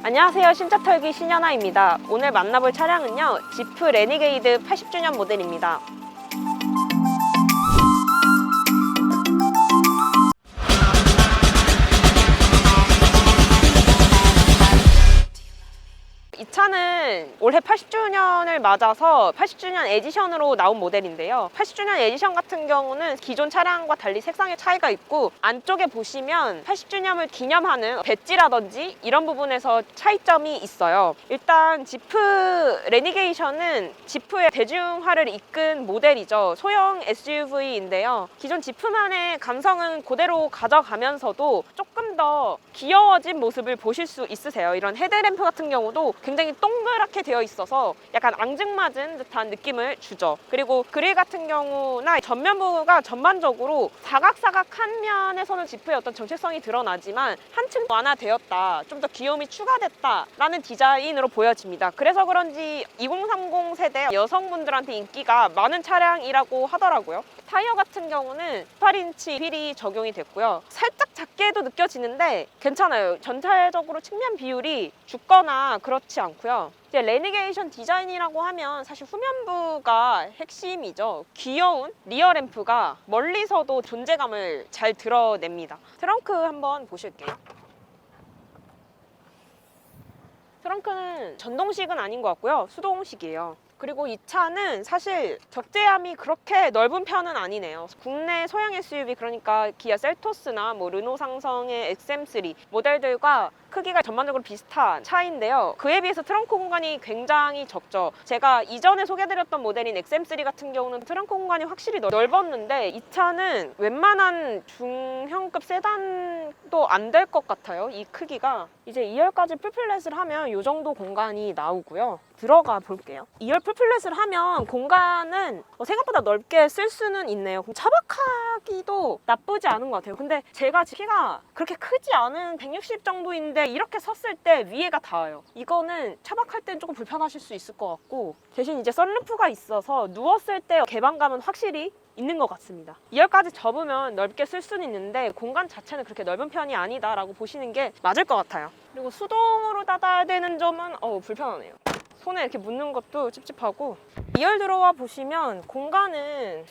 안녕하세요, 신차털기 신현아입니다. 오늘 만나볼 차량은요, 지프 레니게이드 80주년 모델입니다. 이 차는 올해 80주년을 맞아서 80주년 에디션으로 나온 모델인데요. 80주년 에디션 같은 경우는 기존 차량과 달리 색상의 차이가 있고, 안쪽에 보시면 80주년을 기념하는 배지라든지 이런 부분에서 차이점이 있어요. 일단 지프 레니게이션은 지프의 대중화를 이끈 모델이죠. 소형 SUV인데요. 기존 지프만의 감성은 그대로 가져가면서도 조금 더 귀여워진 모습을 보실 수 있으세요. 이런 헤드램프 같은 경우도 굉장히 동그랗게 되어 있어서 약간 앙증맞은 듯한 느낌을 주죠. 그리고 그릴 같은 경우나 전면부가 전반적으로 사각사각한 면에서는 지프의 어떤 정체성이 드러나지만 한층 완화되었다, 좀 더 귀여움이 추가됐다 라는 디자인으로 보여집니다. 그래서 그런지 2030 세대 여성분들한테 인기가 많은 차량이라고 하더라고요. 타이어 같은 경우는 18인치 휠이 적용이 됐고요. 살짝 작게도 느껴지는데 괜찮아요. 전체적으로 측면 비율이 죽거나 그렇지 않고요. 이제 레니게이션 디자인이라고 하면 사실 후면부가 핵심이죠. 귀여운 리어 램프가 멀리서도 존재감을 잘 드러냅니다. 트렁크 한번 보실게요. 트렁크는 전동식은 아닌 것 같고요. 수동식이에요. 그리고 이 차는 사실 적재함이 그렇게 넓은 편은 아니네요. 국내 소형 SUV, 그러니까 기아 셀토스나 르노 상성의 XM3 모델들과 크기가 전반적으로 비슷한 차인데요. 그에 비해서 트렁크 공간이 굉장히 적죠. 제가 이전에 소개드렸던 모델인 XM3 같은 경우는 트렁크 공간이 확실히 넓었는데, 이 차는 웬만한 중형급 세단도 안 될 것 같아요. 이 크기가. 이제 2열까지 풀플랫을 하면 이 정도 공간이 나오고요. 들어가 볼게요. 2열 풀플랫을 하면 공간은 생각보다 넓게 쓸 수는 있네요. 차박하기도 나쁘지 않은 것 같아요. 근데 제가 키가 그렇게 크지 않은 160 정도인데 이렇게 섰을 때 위에가 닿아요. 이거는 차박할 땐 조금 불편하실 수 있을 것 같고, 대신 이제 썬루프가 있어서 누웠을 때 개방감은 확실히 있는 것 같습니다. 2열까지 접으면 넓게 쓸 수는 있는데 공간 자체는 그렇게 넓은 편이 아니다라고 보시는 게 맞을 것 같아요. 그리고 수동으로 닫아야 되는 점은 불편하네요. 손에 이렇게 묻는 것도 찝찝하고. 2열 들어와 보시면 공간은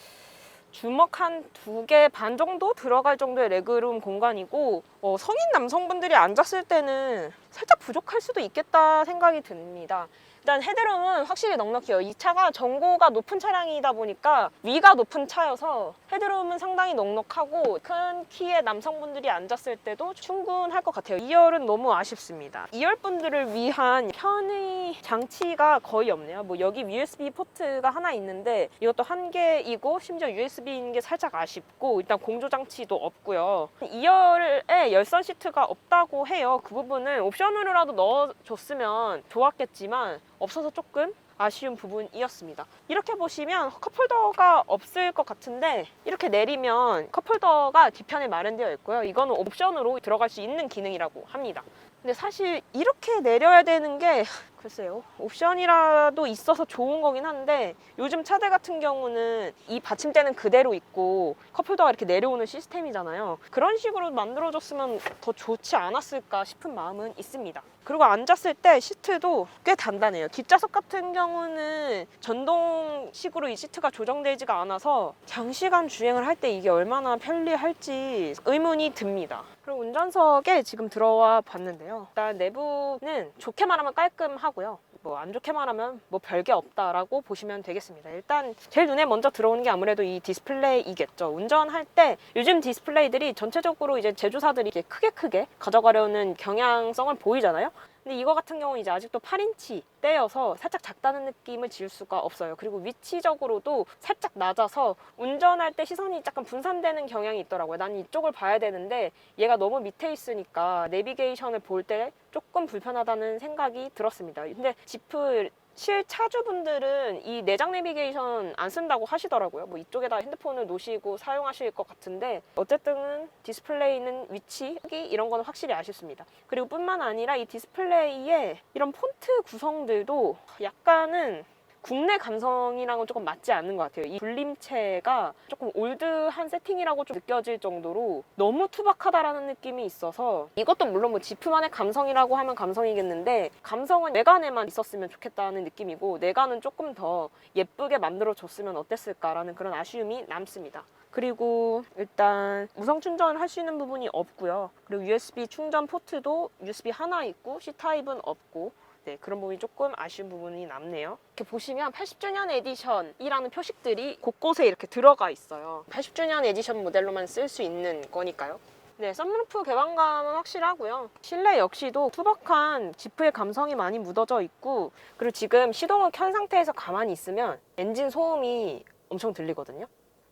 주먹 한 2개 반 정도 들어갈 정도의 레그룸 공간이고, 성인 남성분들이 앉았을 때는 살짝 부족할 수도 있겠다 생각이 듭니다. 일단 헤드룸은 확실히 넉넉해요. 이 차가 전고가 높은 차량이다 보니까 위가 높은 차여서 헤드룸은 상당히 넉넉하고 큰 키의 남성분들이 앉았을 때도 충분할 것 같아요. 2열은 너무 아쉽습니다. 2열 분들을 위한 편의 장치가 거의 없네요. 여기 USB 포트가 하나 있는데 이것도 한 개이고, 심지어 USB인 게 살짝 아쉽고, 일단 공조 장치도 없고요. 2열에 열선 시트가 없다고 해요. 그 부분은 옵션으로라도 넣어줬으면 좋았겠지만 없어서 조금 아쉬운 부분이었습니다. 이렇게 보시면 컵홀더가 없을 것 같은데, 이렇게 내리면 컵홀더가 뒤편에 마련되어 있고요. 이거는 옵션으로 들어갈 수 있는 기능이라고 합니다. 근데 사실 이렇게 내려야 되는 게 글쎄요, 옵션이라도 있어서 좋은 거긴 한데, 요즘 차들 같은 경우는 이 받침대는 그대로 있고 컵홀더가 이렇게 내려오는 시스템이잖아요. 그런 식으로 만들어줬으면 더 좋지 않았을까 싶은 마음은 있습니다. 그리고 앉았을 때 시트도 꽤 단단해요. 뒷좌석 같은 경우는 전동식으로 이 시트가 조정되지가 않아서 장시간 주행을 할 때 이게 얼마나 편리할지 의문이 듭니다. 그리고 운전석에 지금 들어와 봤는데요. 일단 내부는 좋게 말하면 깔끔하고요. 안 좋게 말하면 별게 없다라고 보시면 되겠습니다. 일단 제일 눈에 먼저 들어오는 게 아무래도 이 디스플레이이겠죠. 운전할 때 요즘 디스플레이들이 전체적으로 이제 제조사들이 이렇게 크게 가져가려는 경향성을 보이잖아요. 근데 이거 같은 경우는 이제 아직도 8인치 떼여서 살짝 작다는 느낌을 지울 수가 없어요. 그리고 위치적으로도 살짝 낮아서 운전할 때 시선이 약간 분산되는 경향이 있더라고요. 난 이쪽을 봐야 되는데 얘가 너무 밑에 있으니까 내비게이션을 볼 때 조금 불편하다는 생각이 들었습니다. 근데 지프 실차주분들은 이 내장 내비게이션 안 쓴다고 하시더라고요. 이쪽에다 핸드폰을 놓으시고 사용하실 것 같은데, 어쨌든 디스플레이는 위치, 크기 이런 거는 확실히 아쉽습니다. 그리고 뿐만 아니라 이 디스플레이에 이런 폰트 구성들도 약간은 국내 감성이랑은 조금 맞지 않는 것 같아요. 이 불림체가 조금 올드한 세팅이라고 좀 느껴질 정도로 너무 투박하다라는 느낌이 있어서, 이것도 물론 뭐 지프만의 감성이라고 하면 감성이겠는데 감성은 내관에만 있었으면 좋겠다는 느낌이고, 내관은 조금 더 예쁘게 만들어줬으면 어땠을까라는 그런 아쉬움이 남습니다. 그리고 일단 무선 충전을 할 수 있는 부분이 없고요. 그리고 USB 충전 포트도 USB 하나 있고 C타입은 없고, 네, 그런 부분이 조금 아쉬운 부분이 남네요. 이렇게 보시면 80주년 에디션이라는 표식들이 곳곳에 이렇게 들어가 있어요. 80주년 에디션 모델로만 쓸 수 있는 거니까요. 네, 썬루프 개방감은 확실하고요. 실내 역시도 투박한 지프의 감성이 많이 묻어져 있고, 그리고 지금 시동을 켠 상태에서 가만히 있으면 엔진 소음이 엄청 들리거든요.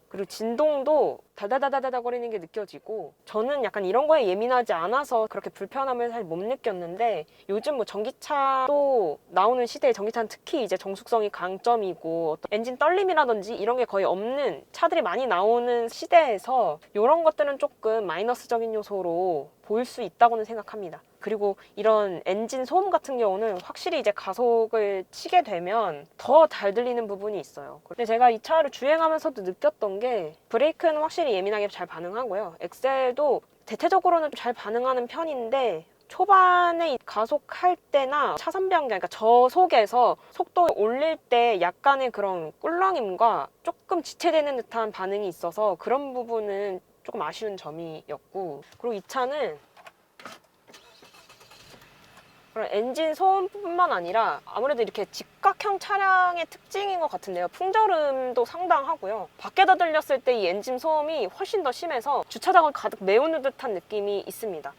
그리고 진동도 다다다다다 거리는 게 느껴지고, 저는 약간 이런 거에 예민하지 않아서 그렇게 불편함을 잘 못 느꼈는데, 요즘 뭐 전기차도 나오는 시대에 전기차는 특히 이제 정숙성이 강점이고 어떤 엔진 떨림이라든지 이런 게 거의 없는 차들이 많이 나오는 시대에서 이런 것들은 조금 마이너스적인 요소로 보일 수 있다고는 생각합니다. 그리고 이런 엔진 소음 같은 경우는 확실히 이제 가속을 치게 되면 더 잘 들리는 부분이 있어요. 근데 제가 이 차를 주행하면서도 느꼈던 게 브레이크는 확실히 예민하게 잘 반응하고요. 엑셀도 대체적으로는 잘 반응하는 편인데, 초반에 가속할 때나 차선 변경, 그러니까 저속에서 속도를 올릴 때 약간의 그런 꿀렁임과 조금 지체되는 듯한 반응이 있어서 그런 부분은 조금 아쉬운 점이었고, 그리고 이 차는 그런 엔진 소음뿐만 아니라 아무래도 이렇게 직각형 차량의 특징인 것 같은데요. 풍절음도 상당하고요. 밖에다 들렸을 때 이 엔진 소음이 훨씬 더 심해서 주차장을 가득 메우는 듯한 느낌이 있습니다.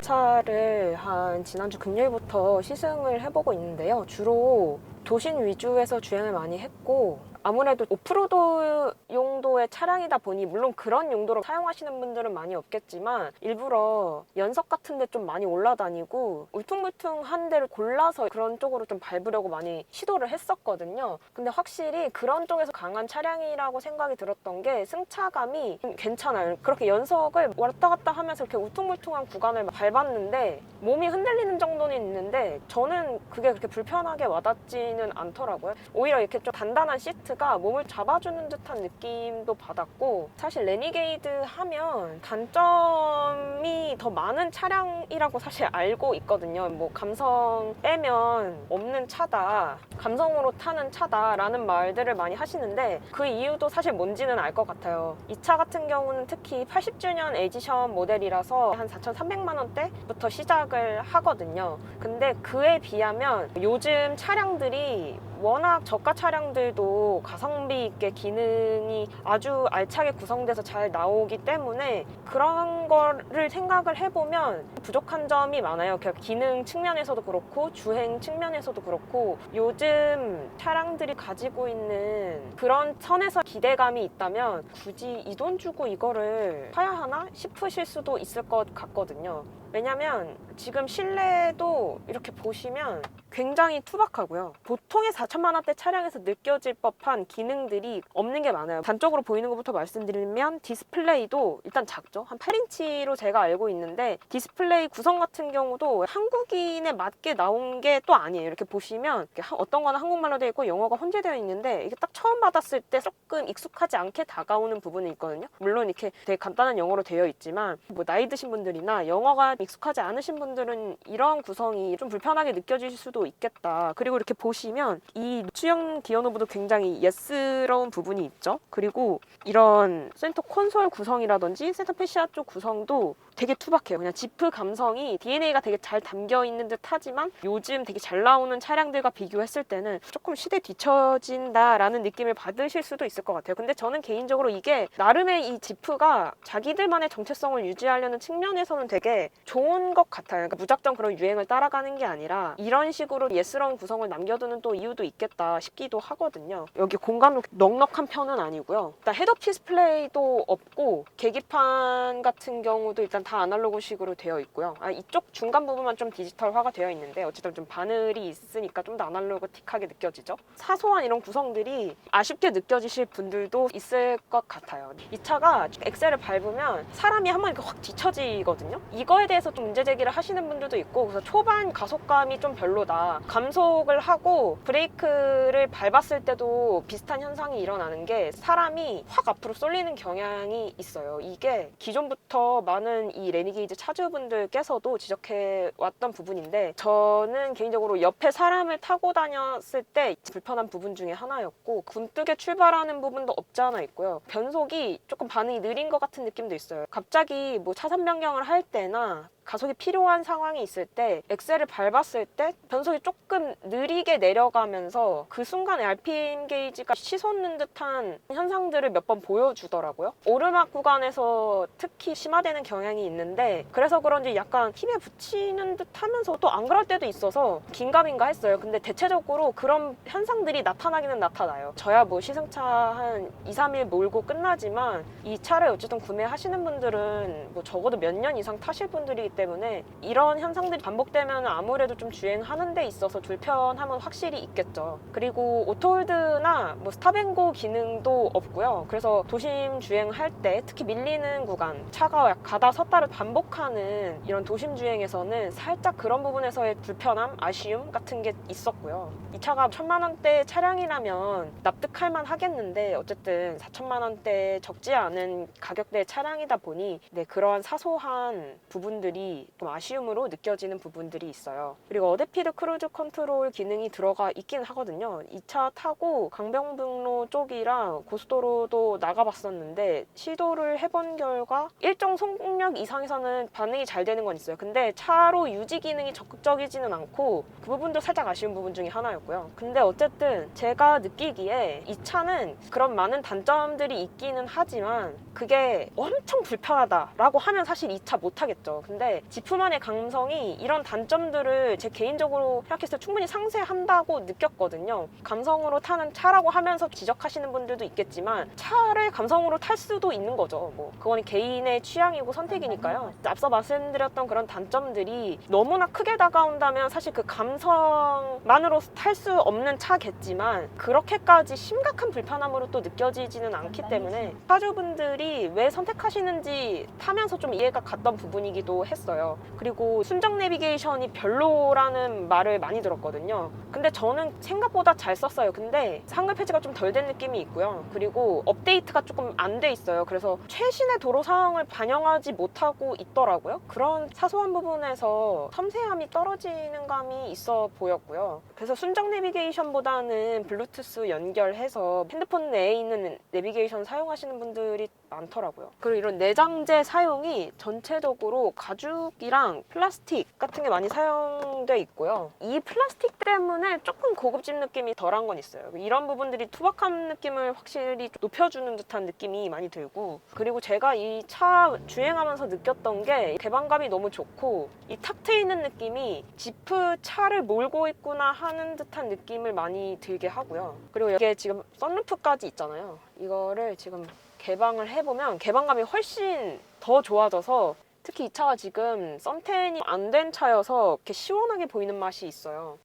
차를 한 지난주 금요일부터 시승을 해보고 있는데요. 주로 도심 위주에서 주행을 많이 했고, 아무래도 오프로드 용도의 차량이다 보니 물론 그런 용도로 사용하시는 분들은 많이 없겠지만, 일부러 연석 같은 데 좀 많이 올라다니고 울퉁불퉁한 데를 골라서 그런 쪽으로 좀 밟으려고 많이 시도를 했었거든요. 근데 확실히 그런 쪽에서 강한 차량이라고 생각이 들었던 게, 승차감이 괜찮아요. 그렇게 연석을 왔다 갔다 하면서 이렇게 울퉁불퉁한 구간을 밟았는데 몸이 흔들리는 정도는 있는데, 저는 그게 그렇게 불편하게 와닿지는 않더라고요. 오히려 이렇게 좀 단단한 시트 가 몸을 잡아주는 듯한 느낌도 받았고, 사실 레니게이드 하면 단점이 더 많은 차량이라고 사실 알고 있거든요. 뭐 감성 빼면 없는 차다, 감성으로 타는 차다 라는 말들을 많이 하시는데, 그 이유도 사실 뭔지는 알 것 같아요. 이 차 같은 경우는 특히 80주년 에디션 모델이라서 한 4,300만 원대부터 시작을 하거든요. 근데 그에 비하면 요즘 차량들이 워낙 저가 차량들도 가성비 있게 기능이 아주 알차게 구성돼서 잘 나오기 때문에 그런 거를 생각을 해보면 부족한 점이 많아요. 기능 측면에서도 그렇고 주행 측면에서도 그렇고, 요즘 차량들이 가지고 있는 그런 선에서 기대감이 있다면 굳이 이 돈 주고 이거를 사야 하나 싶으실 수도 있을 것 같거든요. 왜냐면 지금 실내도 이렇게 보시면 굉장히 투박하고요. 보통의 4천만 원대 차량에서 느껴질 법한 기능들이 없는 게 많아요. 단적으로 보이는 것부터 말씀드리면 디스플레이도 일단 작죠. 한 8인치로 제가 알고 있는데, 디스플레이 구성 같은 경우도 한국인에 맞게 나온 게 또 아니에요. 이렇게 보시면 어떤 거는 한국말로 되어 있고 영어가 혼재되어 있는데, 이게 딱 처음 받았을 때 조금 익숙하지 않게 다가오는 부분이 있거든요. 물론 이렇게 되게 간단한 영어로 되어 있지만, 뭐 나이 드신 분들이나 영어가 익숙하지 않으신 분들은 이런 구성이 좀 불편하게 느껴지실 수도 있겠다. 그리고 이렇게 보시면 이 수형 기어노브도 굉장히 예스러운 부분이 있죠. 그리고 이런 센터 콘솔 구성이라든지 센터 패시아 쪽 구성도 되게 투박해요. 그냥 지프 감성이 DNA가 되게 잘 담겨 있는 듯 하지만, 요즘 되게 잘 나오는 차량들과 비교했을 때는 조금 시대에 뒤처진다라는 느낌을 받으실 수도 있을 것 같아요. 근데 저는 개인적으로 이게 나름의 이 지프가 자기들만의 정체성을 유지하려는 측면에서는 되게 좋은 것 같아요. 그러니까 무작정 그런 유행을 따라가는 게 아니라 이런 식으로 예스러운 구성을 남겨두는 또 이유도 있겠다 싶기도 하거든요. 여기 공간도 넉넉한 편은 아니고요. 일단 헤드업 디스플레이도 없고, 계기판 같은 경우도 일단 다 아날로그식으로 되어 있고요. 이쪽 중간 부분만 좀 디지털화가 되어 있는데 어쨌든 좀 바늘이 있으니까 좀 더 아날로그틱하게 느껴지죠. 사소한 이런 구성들이 아쉽게 느껴지실 분들도 있을 것 같아요. 이 차가 엑셀을 밟으면 사람이 한번 이렇게 확 뒤처지거든요. 이거에 대해서 좀 문제 제기를 하시는 분들도 있고, 그래서 초반 가속감이 좀 별로다. 감속을 하고 브레이크를 밟았을 때도 비슷한 현상이 일어나는 게 사람이 확 앞으로 쏠리는 경향이 있어요. 이게 기존부터 많은 이 레니게이지 차주분들께서도 지적해 왔던 부분인데, 저는 개인적으로 옆에 사람을 타고 다녔을 때 불편한 부분 중에 하나였고, 굼뜨게 출발하는 부분도 없지 않아 있고요. 변속이 조금 반응이 느린 것 같은 느낌도 있어요. 갑자기 뭐 차선 변경을 할 때나 가속이 필요한 상황이 있을 때 엑셀을 밟았을 때 변속이 조금 느리게 내려가면서 그 순간에 RPM 게이지가 치솟는 듯한 현상들을 몇 번 보여주더라고요. 오르막 구간에서 특히 심화되는 경향이 있는데, 그래서 그런지 약간 힘에 붙이는 듯 하면서 또 안 그럴 때도 있어서 긴가민가 했어요. 근데 대체적으로 그런 현상들이 나타나기는 나타나요. 저야 뭐 시승차 한 2, 3일 몰고 끝나지만 이 차를 어쨌든 구매하시는 분들은 뭐 적어도 몇 년 이상 타실 분들이 때문에 이런 현상들이 반복되면 아무래도 좀 주행하는 데 있어서 불편함은 확실히 있겠죠. 그리고 오토홀드나 뭐 스탑앤고 기능도 없고요. 그래서 도심 주행할 때 특히 밀리는 구간, 차가 가다 섰다를 반복하는 이런 도심 주행에서는 살짝 그런 부분에서의 불편함, 아쉬움 같은 게 있었고요. 이 차가 1,000만 원대 차량이라면 납득할 만 하겠는데, 어쨌든 4천만 원대 적지 않은 가격대의 차량이다 보니 그러한 사소한 부분들이 좀 아쉬움으로 느껴지는 부분들이 있어요. 그리고 어댑티드 크루즈 컨트롤 기능이 들어가 있긴 하거든요. 이 차 타고 강변북로 쪽이랑 고속도로도 나가봤었는데, 시도를 해본 결과 일정 속력 이상에서는 반응이 잘 되는 건 있어요. 근데 차로 유지 기능이 적극적이지는 않고 그 부분도 살짝 아쉬운 부분 중에 하나였고요. 근데 어쨌든 제가 느끼기에 이 차는 그런 많은 단점들이 있기는 하지만 그게 엄청 불편하다라고 하면 사실 이 차 못하겠죠. 근데 지프만의 감성이 이런 단점들을 제 개인적으로 생각했을 때 충분히 상쇄한다고 느꼈거든요. 감성으로 타는 차라고 하면서 지적하시는 분들도 있겠지만 차를 감성으로 탈 수도 있는 거죠. 뭐 그건 개인의 취향이고 선택이니까요. 앞서 말씀드렸던 그런 단점들이 너무나 크게 다가온다면 사실 그 감성만으로 탈 수 없는 차겠지만 그렇게까지 심각한 불편함으로 또 느껴지지는 않기 때문에 차주분들이 왜 선택하시는지 타면서 좀 이해가 갔던 부분이기도 했어요. 그리고 순정 내비게이션이 별로라는 말을 많이 들었거든요. 근데 저는 생각보다 잘 썼어요. 근데 한글 패치가 좀 덜 된 느낌이 있고요. 그리고 업데이트가 조금 안 돼 있어요. 그래서 최신의 도로 상황을 반영하지 못하고 있더라고요. 그런 사소한 부분에서 섬세함이 떨어지는 감이 있어 보였고요. 그래서 순정 내비게이션보다는 블루투스 연결해서 핸드폰 내에 있는 내비게이션 사용하시는 분들이 많더라고요. 그리고 이런 내장재 사용이 전체적으로 가죽이랑 플라스틱 같은 게 많이 사용돼 있고요. 이 플라스틱 때문에 조금 고급진 느낌이 덜한 건 있어요. 이런 부분들이 투박한 느낌을 확실히 높여주는 듯한 느낌이 많이 들고, 그리고 제가 이 차 주행하면서 느꼈던 게 개방감이 너무 좋고 이 탁 트이는 느낌이 지프 차를 몰고 있구나 하는 듯한 느낌을 많이 들게 하고요. 그리고 이게 지금 썬루프까지 있잖아요. 이거를 지금 개방을 해보면 개방감이 훨씬 더 좋아져서, 특히 이 차가 지금 썬텐이 안 된 차여서 이렇게 시원하게 보이는 맛이 있어요.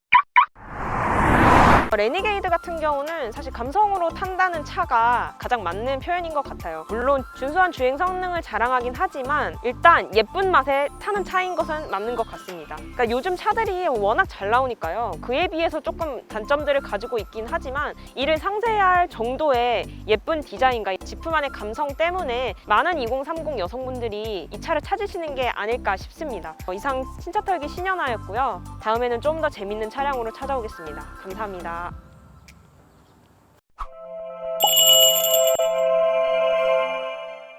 레니게이드 같은 경우는 사실 감성으로 탄다는 차가 가장 맞는 표현인 것 같아요. 물론 준수한 주행 성능을 자랑하긴 하지만 일단 예쁜 맛에 타는 차인 것은 맞는 것 같습니다. 그러니까 요즘 차들이 워낙 잘 나오니까요. 그에 비해서 조금 단점들을 가지고 있긴 하지만 이를 상쇄할 정도의 예쁜 디자인과 지프만의 감성 때문에 많은 2030 여성분들이 이 차를 찾으시는 게 아닐까 싶습니다. 이상 신차 털기 신현아였고요. 다음에는 좀 더 재밌는 차량으로 찾아오겠습니다. 감사합니다.